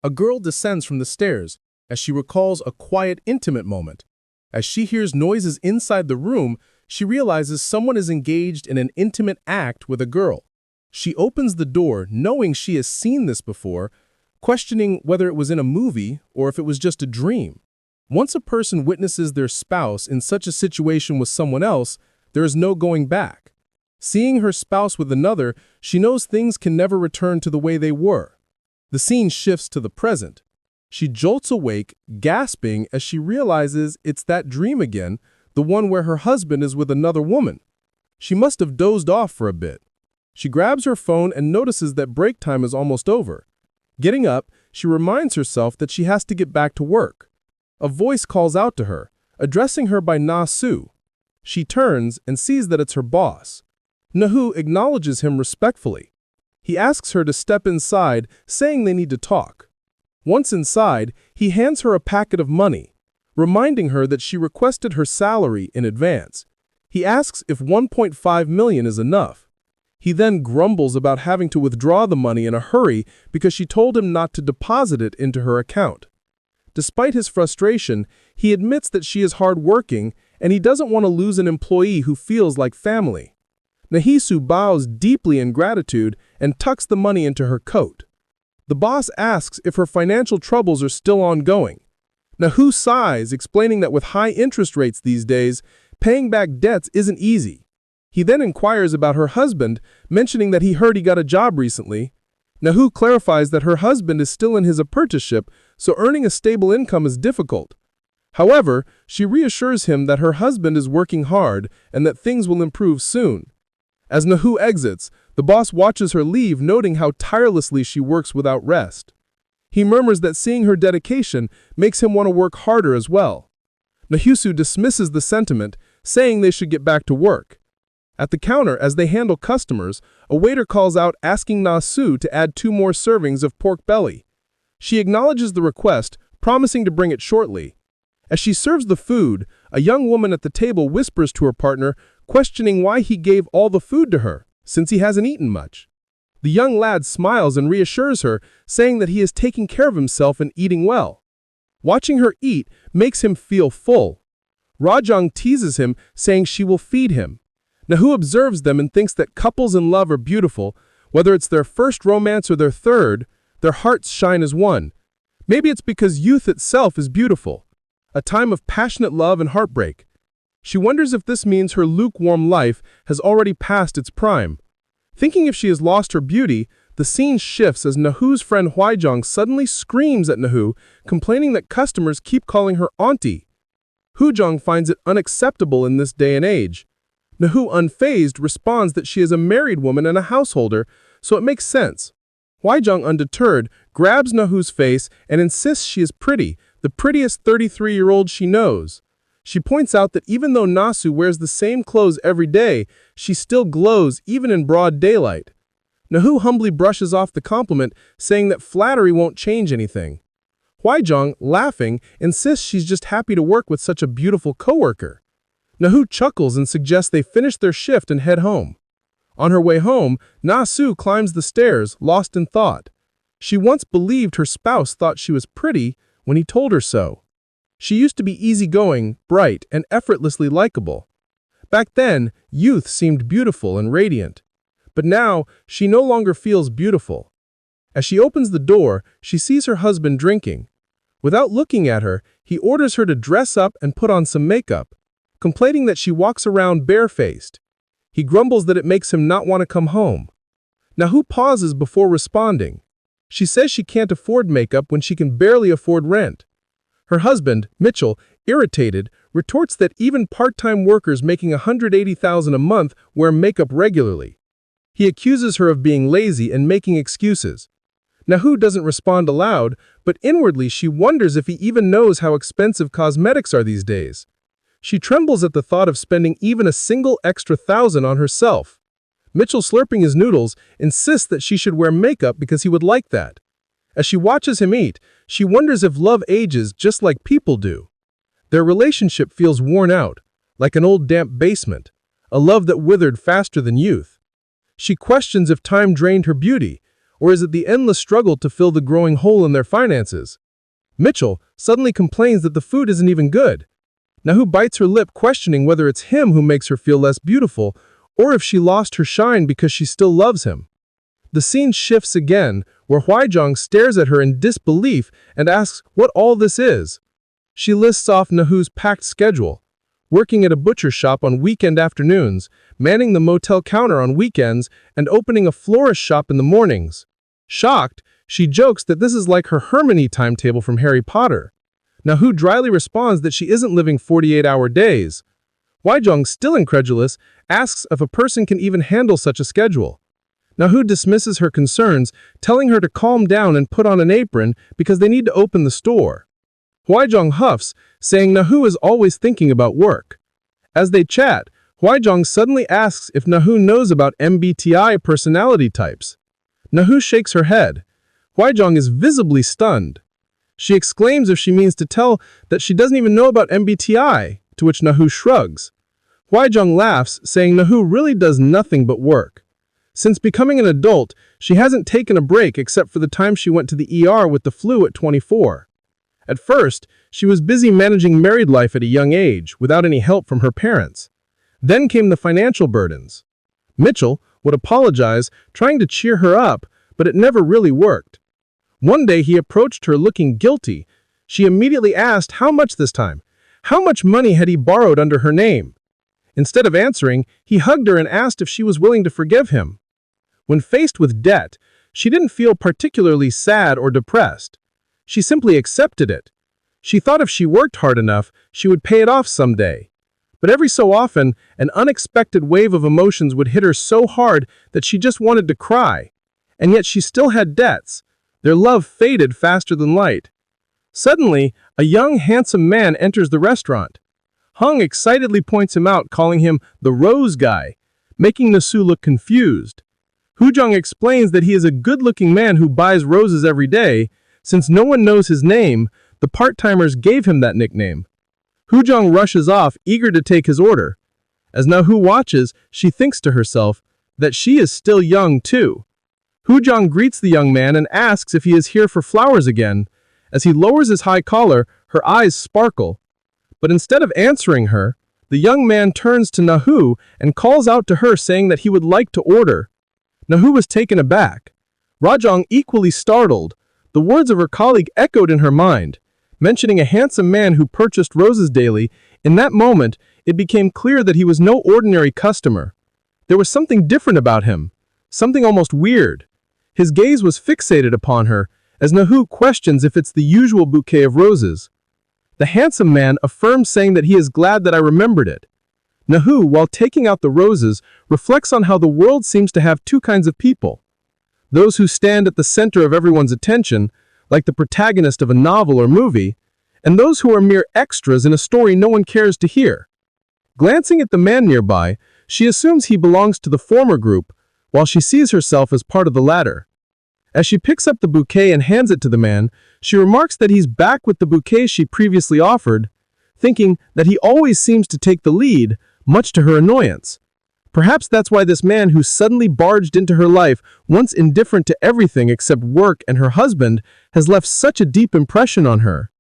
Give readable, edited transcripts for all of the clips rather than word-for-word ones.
A girl descends from the stairs as she recalls a quiet, intimate moment. As she hears noises inside the room, she realizes someone is engaged in an intimate act with a girl. She opens the door knowing she has seen this before, questioning whether it was in a movie or if it was just a dream. Once a person witnesses their spouse in such a situation with someone else, there is no going back. Seeing her spouse with another, she knows things can never return to the way they were. The scene shifts to the present. She jolts awake, gasping as she realizes it's that dream again, the one where her husband is with another woman. She must have dozed off for a bit. She grabs her phone and notices that break time is almost over. Getting up, she reminds herself that she has to get back to work. A voice calls out to her, addressing her by Na Hae-soo. She turns and sees that it's her boss. Na Hae-soo acknowledges him respectfully. He asks her to step inside, saying they need to talk. Once inside, he hands her a packet of money, reminding her that she requested her salary in advance. He asks if 1.5 million is enough. He then grumbles about having to withdraw the money in a hurry because she told him not to deposit it into her account. Despite his frustration, he admits that she is hardworking and he doesn't want to lose an employee who feels like family. Na Hae-soo bows deeply in gratitude and tucks the money into her coat. The boss asks if her financial troubles are still ongoing. Na Hae-soo sighs, explaining that with high interest rates these days, paying back debts isn't easy. He then inquires about her husband, mentioning that he heard he got a job recently. Na Hae-soo clarifies that her husband is still in his apprenticeship, so earning a stable income is difficult. However, she reassures him that her husband is working hard and that things will improve soon. As Na Hae-soo exits, the boss watches her leave, noting how tirelessly she works without rest. He murmurs that seeing her dedication makes him want to work harder as well. Na Hae-soo dismisses the sentiment, saying they should get back to work. At the counter, as they handle customers, a waiter calls out asking Na Hae-soo to add 2 more servings of pork belly. She acknowledges the request, promising to bring it shortly. As she serves the food, a young woman at the table whispers to her partner, questioning why he gave all the food to her, since he hasn't eaten much. The young lad smiles and reassures her, saying that he is taking care of himself and eating well. Watching her eat makes him feel full. Rajang teases him, saying she will feed him. Na Hae-soo observes them and thinks that couples in love are beautiful. Whether it's their first romance or their third, their hearts shine as one. Maybe it's because youth itself is beautiful, a time of passionate love and heartbreak. She wonders if this means her lukewarm life has already passed its prime. Thinking if she has lost her beauty, the scene shifts as Na Hae-soo's friend Hwajong suddenly screams at Na Hae-soo, complaining that customers keep calling her auntie. Hwajong finds it unacceptable in this day and age. Na Hae-soo, unfazed, responds that she is a married woman and a householder, so it makes sense. Hwajong, undeterred, grabs Na Hae-soo's face and insists she is pretty, the prettiest 33-year-old she knows. She points out that even though Na Hae-soo wears the same clothes every day, she still glows even in broad daylight. Na Hae-soo humbly brushes off the compliment, saying that flattery won't change anything. Hwajong, laughing, insists she's just happy to work with such a beautiful coworker. Na Hae-soo chuckles and suggests they finish their shift and head home. On her way home, Na Hae-soo climbs the stairs, lost in thought. She once believed her spouse thought she was pretty when he told her so. She used to be easygoing, bright, and effortlessly likable. Back then, youth seemed beautiful and radiant. But now, she no longer feels beautiful. As she opens the door, she sees her husband drinking. Without looking at her, he orders her to dress up and put on some makeup, complaining that she walks around barefaced. He grumbles that it makes him not want to come home. Na Hae-soo pauses before responding. She says she can't afford makeup when she can barely afford rent. Her husband, Mitchell, irritated, retorts that even part-time workers making $180,000 a month wear makeup regularly. He accuses her of being lazy and making excuses. Na Hae-soo doesn't respond aloud, but inwardly she wonders if he even knows how expensive cosmetics are these days. She trembles at the thought of spending even a single extra $1,000 on herself. Mitchell, slurping his noodles, insists that she should wear makeup because he would like that. As she watches him eat, she wonders if love ages just like people do. Their relationship feels worn out, like an old damp basement, a love that withered faster than youth. She questions if time drained her beauty, Or is it the endless struggle to fill the growing hole in their finances? Mitchell suddenly complains that the food isn't even good. Na-hoo bites her lip, questioning whether it's him who makes her feel less beautiful, or if she lost her shine because she still loves him. The scene shifts again, where Hwaijong stares at her in disbelief and asks what all this is. She lists off Na-hoo's packed schedule: working at a butcher shop on weekend afternoons, manning the motel counter on weekends, and opening a florist shop in the mornings. Shocked, she jokes that this is like her Hermione timetable from Harry Potter. Na-hoo dryly responds that she isn't living 48-hour days. Hwaijong, still incredulous, asks if a person can even handle such a schedule. Na-hoo dismisses her concerns, telling her to calm down and put on an apron because they need to open the store. Hwaijong huffs, saying Na-hoo is always thinking about work. As they chat, Hwaijong suddenly asks if Na-hoo knows about MBTI personality types. Na-hoo shakes her head. Hwaijong is visibly stunned. She exclaims if she means to tell that she doesn't even know about MBTI, to which Na-hoo shrugs. Hwaijong laughs, saying Na-hoo really does nothing but work. Since becoming an adult, she hasn't taken a break except for the time she went to the ER with the flu at 24. At first, she was busy managing married life at a young age, without any help from her parents. Then came the financial burdens. Mitchell would apologize, trying to cheer her up, but it never really worked. One day he approached her looking guilty. She immediately asked how much this time. How much money had he borrowed under her name? Instead of answering, he hugged her and asked if she was willing to forgive him. When faced with debt, she didn't feel particularly sad or depressed. She simply accepted it. She thought if she worked hard enough, she would pay it off someday. But every so often, an unexpected wave of emotions would hit her so hard that she just wanted to cry. And yet she still had debts. Their love faded faster than light. Suddenly, a young, handsome man enters the restaurant. Hung excitedly points him out, calling him the Rose Guy, making Na-soo look confused. Hwaijong explains that he is a good-looking man who buys roses every day. Since no one knows his name, the part-timers gave him that nickname. Hwaijong rushes off, eager to take his order. As Na-hoo watches, she thinks to herself that she is still young too. Hwaijong greets the young man and asks if he is here for flowers again. As he lowers his high collar, her eyes sparkle. But instead of answering her, the young man turns to Na-hoo and calls out to her, saying that he would like to order. Na-hoo was taken aback. Hwaijong, equally startled. The words of her colleague echoed in her mind. Mentioning a handsome man who purchased roses daily, in that moment, it became clear that he was no ordinary customer. There was something different about him, something almost weird. His gaze was fixated upon her, as Na-hoo questions if it's the usual bouquet of roses. The handsome man affirms, saying that he is glad that I remembered it. Na-hoo, while taking out the roses, reflects on how the world seems to have two kinds of people. Those who stand at the center of everyone's attention, like the protagonist of a novel or movie, and those who are mere extras in a story no one cares to hear. Glancing at the man nearby, she assumes he belongs to the former group, while she sees herself as part of the latter. As she picks up the bouquet and hands it to the man, she remarks that he's back with the bouquet she previously offered, thinking that he always seems to take the lead, much to her annoyance. Perhaps that's why this man who suddenly barged into her life, once indifferent to everything except work and her husband, has left such a deep impression on her.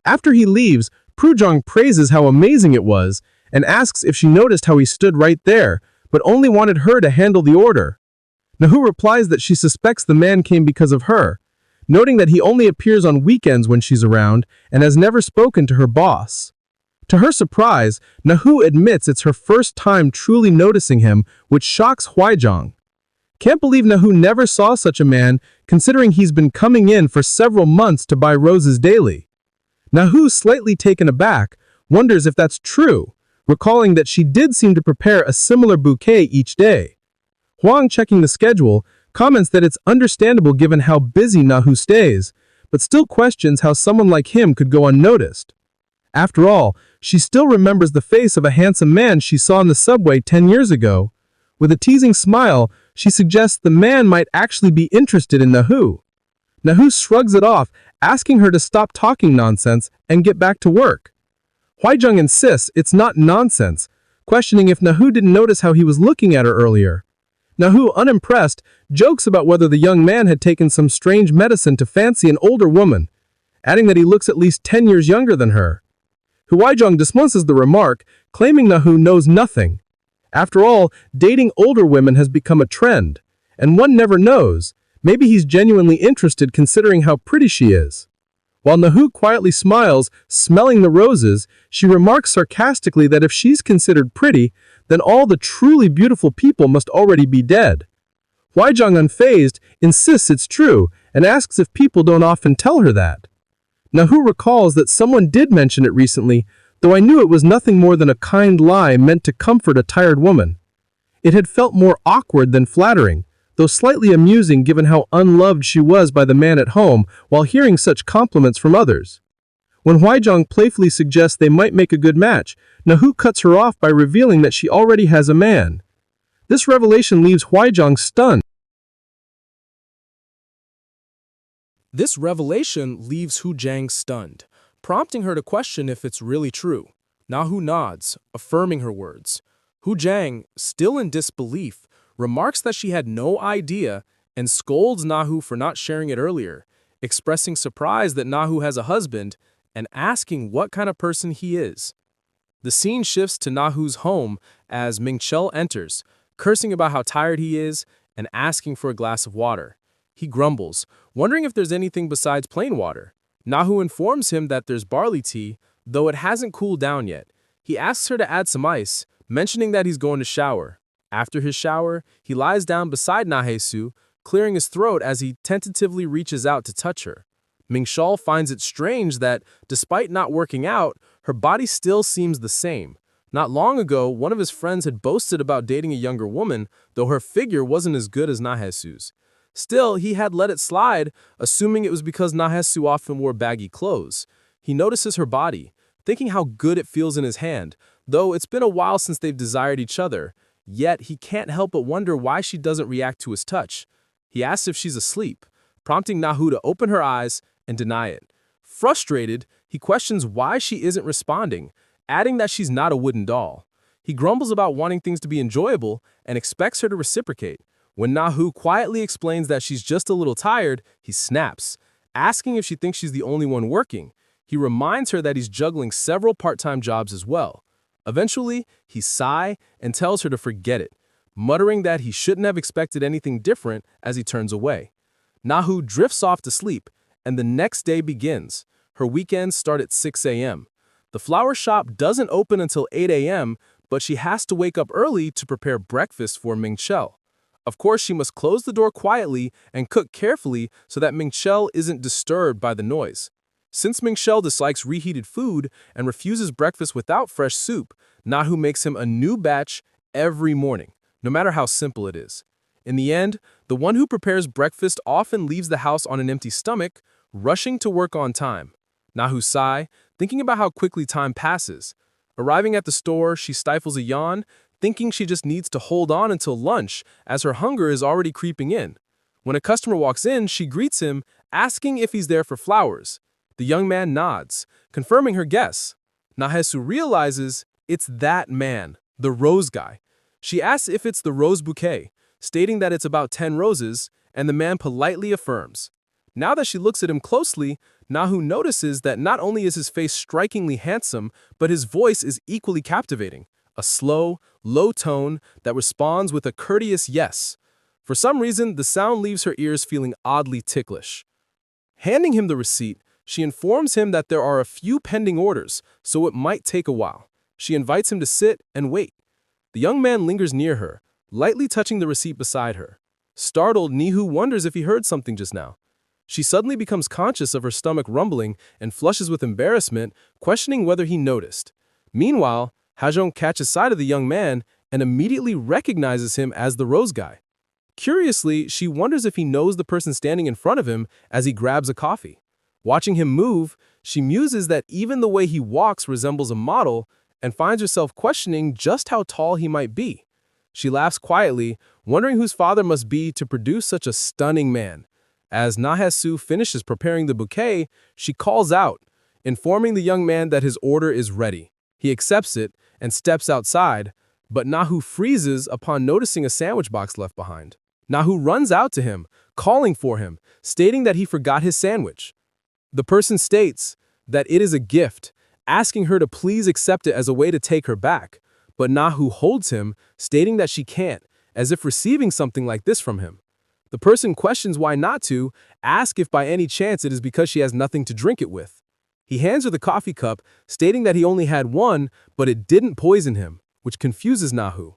After he leaves, Hwaijong praises how amazing it was and asks if she noticed how he stood right there, but only wanted her to handle the order. Na-hoo replies that she suspects the man came because of her, noting that he only appears on weekends when she's around and has never spoken to her boss. To her surprise, Na-hoo admits it's her first time truly noticing him, which shocks Hwaijong. Can't believe Na-hoo never saw such a man, considering he's been coming in for several months to buy roses daily. Na-hoo, slightly taken aback, wonders if that's true, recalling that she did seem to prepare a similar bouquet each day. Hwang, checking the schedule, comments that it's understandable given how busy Na-hoo stays, but still questions how someone like him could go unnoticed. After all, she still remembers the face of a handsome man she saw in the subway 10 years ago. With a teasing smile, she suggests the man might actually be interested in Na-hoo. Na-hoo shrugs it off, asking her to stop talking nonsense and get back to work. Hwaijong insists it's not nonsense, questioning if Na-hoo didn't notice how he was looking at her earlier. Na-hoo, unimpressed, jokes about whether the young man had taken some strange medicine to fancy an older woman, adding that he looks at least 10 years younger than her. Huaijong dismisses the remark, claiming Na Hae knows nothing. After all, dating older women has become a trend, and one never knows. Maybe he's genuinely interested considering how pretty she is. While Na Hae quietly smiles, smelling the roses, she remarks sarcastically that if she's considered pretty, then all the truly beautiful people must already be dead. Huaijong, unfazed, insists it's true and asks if people don't often tell her that. Na Hae recalls that someone did mention it recently, though I knew it was nothing more than a kind lie meant to comfort a tired woman. It had felt more awkward than flattering, though slightly amusing given how unloved she was by the man at home while hearing such compliments from others. When Huaijong playfully suggests they might make a good match, Na Hae cuts her off by revealing that she already has a man. This revelation leaves Huaijong stunned. Prompting her to question if it's really true. Na Hae nods, affirming her words. Jang, still in disbelief, remarks that she had no idea and scolds Na Hae for not sharing it earlier, expressing surprise that Na Hae has a husband and asking what kind of person he is. The scene shifts to Na Hae's home as Ming-chul enters, cursing about how tired he is and asking for a glass of water. He grumbles, wondering if there's anything besides plain water. Na Hae informs him that there's barley tea, though it hasn't cooled down yet. He asks her to add some ice, mentioning that he's going to shower. After his shower, he lies down beside Na Hae-soo, clearing his throat as he tentatively reaches out to touch her. Ming-chul finds it strange that, despite not working out, her body still seems the same. Not long ago, one of his friends had boasted about dating a younger woman, though her figure wasn't as good as Na Hae-soo's. Still, he had let it slide, assuming it was because Na Hae-soo often wore baggy clothes. He notices her body, thinking how good it feels in his hand, though it's been a while since they've desired each other. Yet, he can't help but wonder why she doesn't react to his touch. He asks if she's asleep, prompting Na Hae to open her eyes and deny it. Frustrated, he questions why she isn't responding, adding that she's not a wooden doll. He grumbles about wanting things to be enjoyable and expects her to reciprocate. When Na Hae quietly explains that she's just a little tired, he snaps, asking if she thinks she's the only one working. He reminds her that he's juggling several part-time jobs as well. Eventually, he sighs and tells her to forget it, muttering that he shouldn't have expected anything different as he turns away. Na Hae drifts off to sleep, and the next day begins. Her weekends start at 6 a.m. The flower shop doesn't open until 8 a.m., but she has to wake up early to prepare breakfast for Ming-chul. Of course, she must close the door quietly and cook carefully so that Ming-chul isn't disturbed by the noise. Since Ming-chul dislikes reheated food and refuses breakfast without fresh soup, Na Hae makes him a new batch every morning, no matter how simple it is. In the end, the one who prepares breakfast often leaves the house on an empty stomach, rushing to work on time. Na Hae sighs, thinking about how quickly time passes. Arriving at the store, she stifles a yawn, thinking she just needs to hold on until lunch as her hunger is already creeping in. When a customer walks in, she greets him, asking if he's there for flowers. The young man nods, confirming her guess. Na Hae-soo realizes it's that man, the rose guy. She asks if it's the rose bouquet, stating that it's about 10 roses, and the man politely affirms. Now that she looks at him closely, Na Hae notices that not only is his face strikingly handsome, but his voice is equally captivating. A slow, low tone that responds with a courteous yes. For some reason, the sound leaves her ears feeling oddly ticklish. Handing him the receipt, she informs him that there are a few pending orders, so it might take a while. She invites him to sit and wait. The young man lingers near her, lightly touching the receipt beside her. Startled, Na Hae wonders if he heard something just now. She suddenly becomes conscious of her stomach rumbling and flushes with embarrassment, questioning whether he noticed. Meanwhile, Hajong catches sight of the young man and immediately recognizes him as the rose guy. Curiously, she wonders if he knows the person standing in front of him as he grabs a coffee. Watching him move, she muses that even the way he walks resembles a model and finds herself questioning just how tall he might be. She laughs quietly, wondering whose father must be to produce such a stunning man. As Na Hae-soo finishes preparing the bouquet, she calls out, informing the young man that his order is ready. He accepts it and steps outside, but Na Hae freezes upon noticing a sandwich box left behind. Na Hae runs out to him, calling for him, stating that he forgot his sandwich. The person states that it is a gift, asking her to please accept it as a way to take her back, but Na Hae holds him, stating that she can't, as if receiving something like this from him. The person questions why not to, asks if by any chance it is because she has nothing to drink it with. He hands her the coffee cup, stating that he only had one, but it didn't poison him, which confuses Na Hae.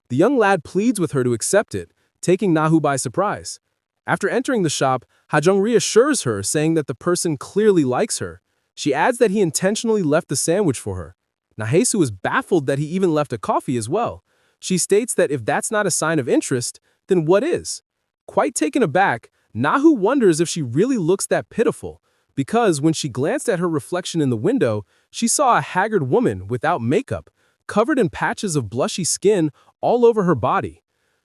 The young lad pleads with her to accept it, taking Na Hae by surprise. After entering the shop, Ha-jung reassures her, saying that the person clearly likes her. She adds that he intentionally left the sandwich for her. Na Hae-soo is baffled that he even left a coffee as well. She states that if that's not a sign of interest, then what is? Quite taken aback, Na Hae wonders if she really looks that pitiful, because when she glanced at her reflection in the window, she saw a haggard woman without makeup, covered in patches of blushy skin all over her body.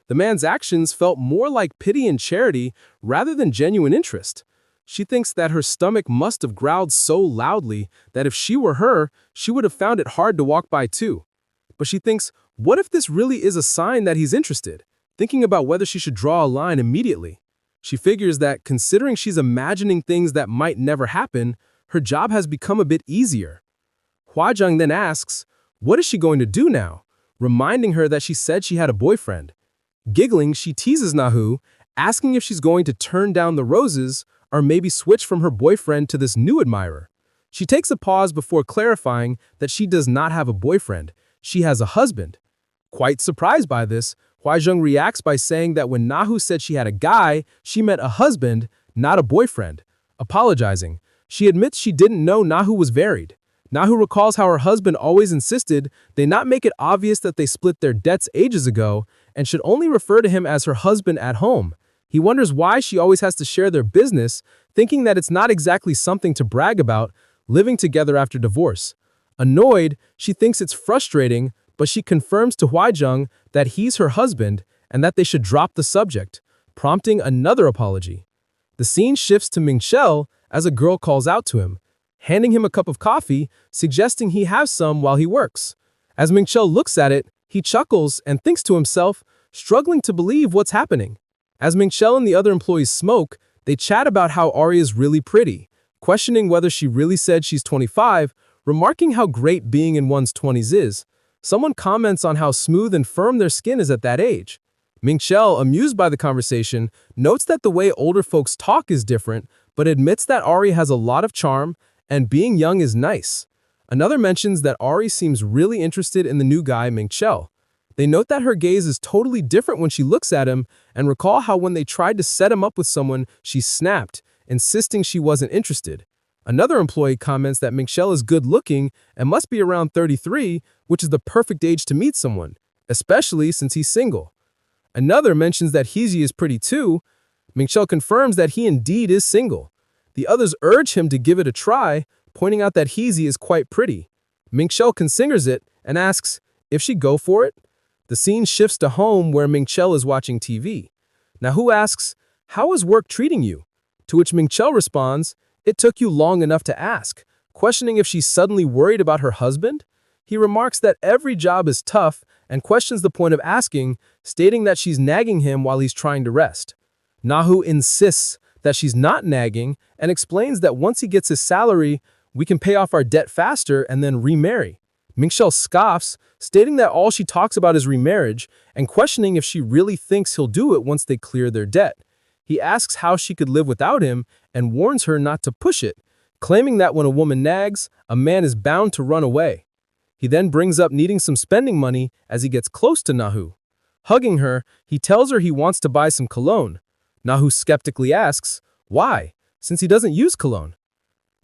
The man's actions felt more like pity and charity rather than genuine interest. She thinks that her stomach must have growled so loudly that if she were her, she would have found it hard to walk by too. But she thinks, what if this really is a sign that he's interested? Thinking about whether she should draw a line immediately. She figures that, considering she's imagining things that might never happen, her job has become a bit easier. Hwa-jung then asks, what is she going to do now? Reminding her that she said she had a boyfriend. Giggling, she teases Na Hae, asking if she's going to turn down the roses or maybe switch from her boyfriend to this new admirer. She takes a pause before clarifying that she does not have a boyfriend, she has a husband. Quite surprised by this, Hwa-jung reacts by saying that when Na Hae said she had a guy, she meant a husband, not a boyfriend. Apologizing, she admits she didn't know Na Hae was married. Na Hae recalls how her husband always insisted they not make it obvious that they split their debts ages ago and should only refer to him as her husband at home. He wonders why she always has to share their business, thinking that it's not exactly something to brag about, living together after divorce. Annoyed, she thinks it's frustrating, but she confirms to Hwa-jung that he's her husband and that they should drop the subject, prompting another apology. The scene shifts to Ming-chel as a girl calls out to him, handing him a cup of coffee, suggesting he have some while he works. As Ming-chel looks at it, he chuckles and thinks to himself, struggling to believe what's happening. As Ming-chel and the other employees smoke, they chat about how Ari is really pretty, questioning whether she really said she's 25, remarking how great being in one's 20s is. Someone comments on how smooth and firm their skin is at that age. Ming-chel, amused by the conversation, notes that the way older folks talk is different, but admits that Ari has a lot of charm and being young is nice. Another mentions that Ari seems really interested in the new guy, Ming-chel. They note that her gaze is totally different when she looks at him and recall how when they tried to set him up with someone, she snapped, insisting she wasn't interested. Another employee comments that Ming-chel is good-looking and must be around 33, which is the perfect age to meet someone, especially since he's single. Another mentions that Heeji is pretty too. Ming-chel confirms that he indeed is single. The others urge him to give it a try, pointing out that Heeji is quite pretty. Ming-chel considers it and asks if she'd go for it. The scene shifts to home where Ming-chel is watching TV. Na Hae asks, "How is work treating you?" To which Ming-chel responds, "It took you long enough to ask," questioning if she's suddenly worried about her husband. He remarks that every job is tough and questions the point of asking, stating that she's nagging him while he's trying to rest. Na Hae insists that she's not nagging and explains that once he gets his salary, we can pay off our debt faster and then remarry. Ming-chel scoffs, stating that all she talks about is remarriage and questioning if she really thinks he'll do it once they clear their debt. He asks how she could live without him and warns her not to push it, claiming that when a woman nags, a man is bound to run away. He then brings up needing some spending money as he gets close to Na Hae. Hugging her, he tells her he wants to buy some cologne. Na Hae skeptically asks, why, since he doesn't use cologne?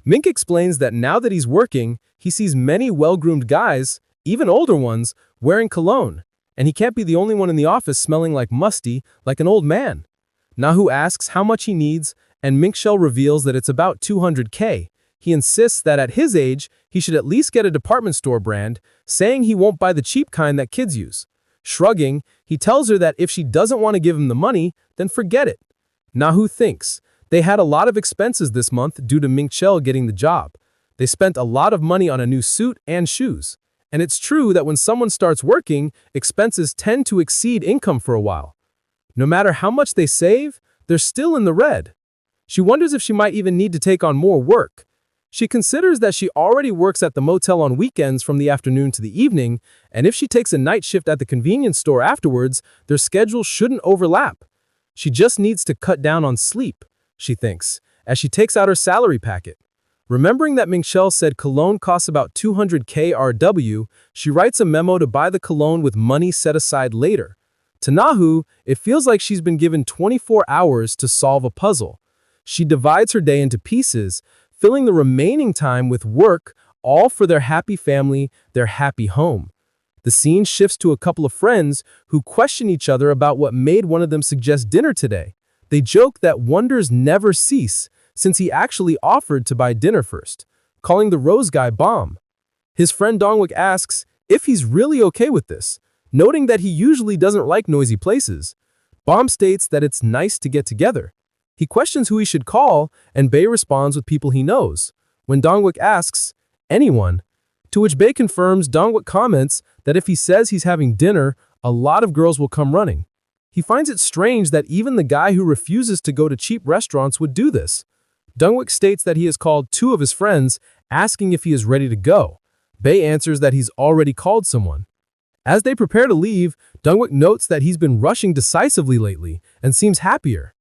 Mink explains that now that he's working, he sees many well-groomed guys, even older ones, wearing cologne, and he can't be the only one in the office smelling like musty, like an old man. Na Hae asks how much he needs, and Ming-chel reveals that it's about 200K. He insists that at his age, he should at least get a department store brand, saying he won't buy the cheap kind that kids use. Shrugging, he tells her that if she doesn't want to give him the money, then forget it. Na Hae thinks. They had a lot of expenses this month due to Ming-chel getting the job. They spent a lot of money on a new suit and shoes. And it's true that when someone starts working, expenses tend to exceed income for a while. No matter how much they save, they're still in the red. She wonders if she might even need to take on more work. She considers that she already works at the motel on weekends from the afternoon to the evening, and if she takes a night shift at the convenience store afterwards, their schedules shouldn't overlap. She just needs to cut down on sleep, she thinks, as she takes out her salary packet. Remembering that Ming-chel said cologne costs about 200k RW, she writes a memo to buy the cologne with money set aside later. To Na-hoo, it feels like she's been given 24 hours to solve a puzzle. She divides her day into pieces, filling the remaining time with work, all for their happy family, their happy home. The scene shifts to a couple of friends who question each other about what made one of them suggest dinner today. They joke that wonders never cease, since he actually offered to buy dinner first, calling the rose guy bomb. His friend Dongwook asks if he's really okay with this, noting that he usually doesn't like noisy places. Bomb states that it's nice to get together. He questions who he should call, and Bae responds with people he knows. When Dongwook asks, anyone, to which Bae confirms Dongwook comments that if he says he's having dinner, a lot of girls will come running. He finds it strange that even the guy who refuses to go to cheap restaurants would do this. Dongwook states that he has called 2 of his friends, asking if he is ready to go. Bae answers that he's already called someone. As they prepare to leave, Dongwook notes that he's been rushing decisively lately and seems happier.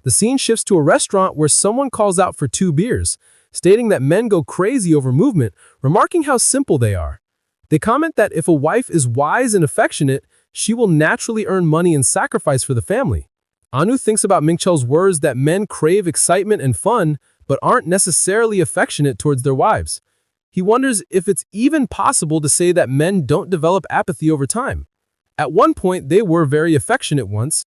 The scene shifts to a restaurant where someone calls out for 2 beers, stating that men go crazy over movement, remarking how simple they are. They comment that if a wife is wise and affectionate, she will naturally earn money and sacrifice for the family. Anu thinks about Ming-chel's words that men crave excitement and fun, but aren't necessarily affectionate towards their wives. He wonders if it's even possible to say that men don't develop apathy over time. At one point, they were very affectionate once,